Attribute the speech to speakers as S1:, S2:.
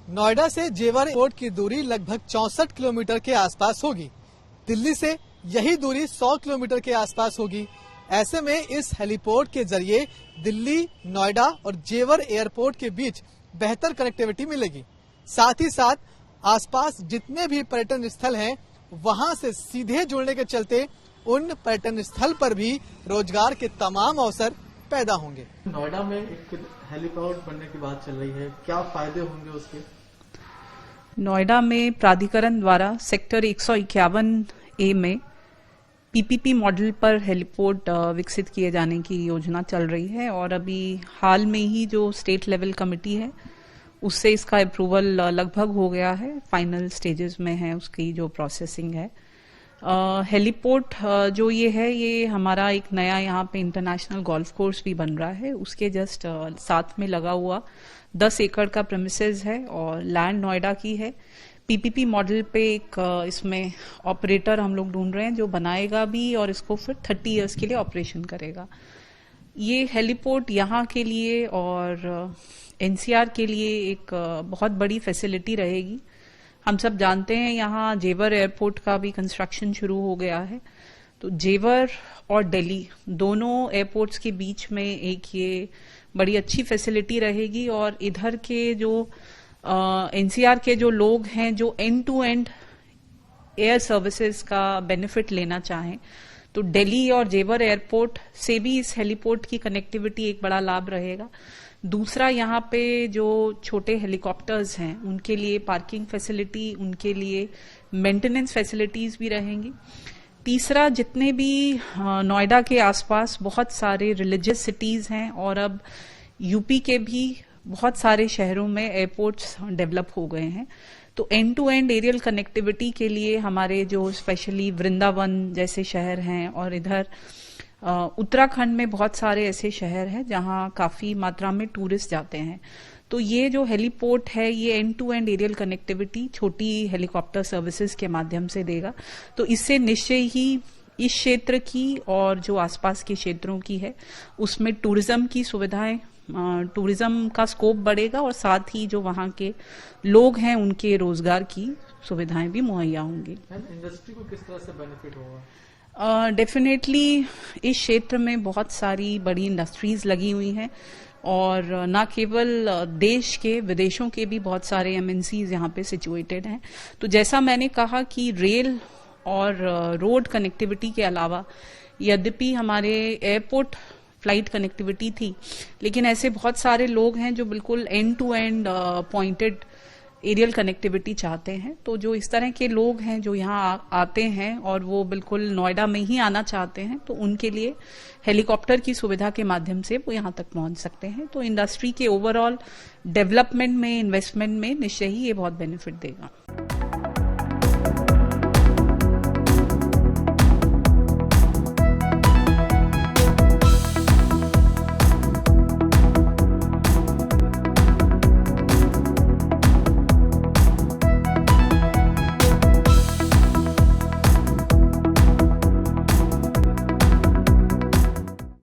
S1: नोएडा से जेवर एयरपोर्ट की दूरी लगभग 64 किलोमीटर के आसपास होगी। दिल्ली से यही दूरी 100 किलोमीटर के आसपास होगी। ऐसे में इस हेलीपोर्ट के जरिए दिल्ली, नोएडा और जेवर एयरपोर्ट के बीच बेहतर कनेक्टिविटी मिलेगी। साथ ही साथ आसपास जितने भी पर्यटन स्थल हैं, वहां से सीधे जुड़ने के चलते उन पर्यटन स्थल पर भी रोजगार के तमाम अवसर पैदा होंगे। नोएडा में एक हेलीपोर्ट बनने की बात चल रही है, क्या फायदे होंगे उसके?
S2: नोएडा में प्राधिकरण द्वारा सेक्टर 151A में पीपीपी मॉडल पर हेलीपोर्ट विकसित किए जाने की योजना चल रही है और अभी हाल में ही जो स्टेट लेवल कमेटी है उससे इसका अप्रूवल लगभग हो गया है, फाइनल स्टेजेस में है उसकी जो प्रोसेसिंग है। हेलीपोर्ट जो ये है, ये हमारा एक नया यहाँ पे इंटरनेशनल गोल्फ कोर्स भी बन रहा है, उसके जस्ट साथ में लगा हुआ 10 एकड़ का प्रेमिसेस है और लैंड नोएडा की है। पीपीपी मॉडल पे एक इसमें ऑपरेटर हम लोग ढूंढ रहे हैं जो बनाएगा भी और इसको फिर 30 इयर्स के लिए ऑपरेशन करेगा। ये हेलीपोर्ट यहाँ के लिए और एनसीआर के लिए एक बहुत बड़ी फैसिलिटी रहेगी। हम सब जानते हैं यहाँ जेवर एयरपोर्ट का भी कंस्ट्रक्शन शुरू हो गया है, तो जेवर और दिल्ली दोनों एयरपोर्ट्स के बीच में एक ये बड़ी अच्छी फैसिलिटी रहेगी और इधर के जो एनसीआर के जो लोग हैं जो end to end air services का बेनिफिट लेना चाहें तो दिल्ली और जेवर एयरपोर्ट से भी इस हेलीपोर्ट की कनेक्टिविटी एक बड़ा लाभ रहेगा। दूसरा, यहाँ पे जो छोटे हेलीकॉप्टर्स हैं उनके लिए पार्किंग फैसिलिटी, उनके लिए मेंटेनेंस फैसिलिटीज भी रहेंगी। तीसरा, जितने भी नोएडा के आसपास बहुत सारे रिलीजियस सिटीज हैं और अब यूपी के भी बहुत सारे शहरों में एयरपोर्ट्स डेवलप हो गए हैं, तो end to end aerial connectivity के लिए हमारे जो स्पेशली वृंदावन जैसे शहर हैं और इधर उत्तराखंड में बहुत सारे ऐसे शहर हैं जहां काफी मात्रा में टूरिस्ट जाते हैं, तो ये जो हेलीपोर्ट है ये end to end aerial connectivity छोटी हेलीकॉप्टर सर्विसेज के माध्यम से देगा। तो इससे निश्चय ही इस क्षेत्र की और जो आसपास के क्षेत्रों की है उसमें टूरिज्म की सुविधाएं, टूरिज्म का स्कोप बढ़ेगा और साथ ही जो वहाँ के लोग हैं उनके रोजगार की सुविधाएं भी मुहैया होंगी।
S1: इंडस्ट्री को किस तरह से बेनिफिट होगा?
S2: डेफिनेटली इस क्षेत्र में बहुत सारी बड़ी इंडस्ट्रीज लगी हुई हैं और न केवल देश के, विदेशों के भी बहुत सारे एमएनसीज यहाँ पे सिचुएटेड हैं। तो जैसा मैंने कहा कि रेल और रोड कनेक्टिविटी के अलावा यद्यपि हमारे एयरपोर्ट फ्लाइट कनेक्टिविटी थी, लेकिन ऐसे बहुत सारे लोग हैं जो बिल्कुल end to end pointed aerial connectivity चाहते हैं। तो जो इस तरह के लोग हैं जो यहाँ आते हैं और वो बिल्कुल नोएडा में ही आना चाहते हैं, तो उनके लिए हेलीकॉप्टर की सुविधा के माध्यम से वो यहाँ तक पहुँच सकते हैं। तो इंडस्ट्री के ओवरऑल डेवलपमेंट में, इन्वेस्टमेंट में निश्चय ही ये बहुत बेनिफिट देगा।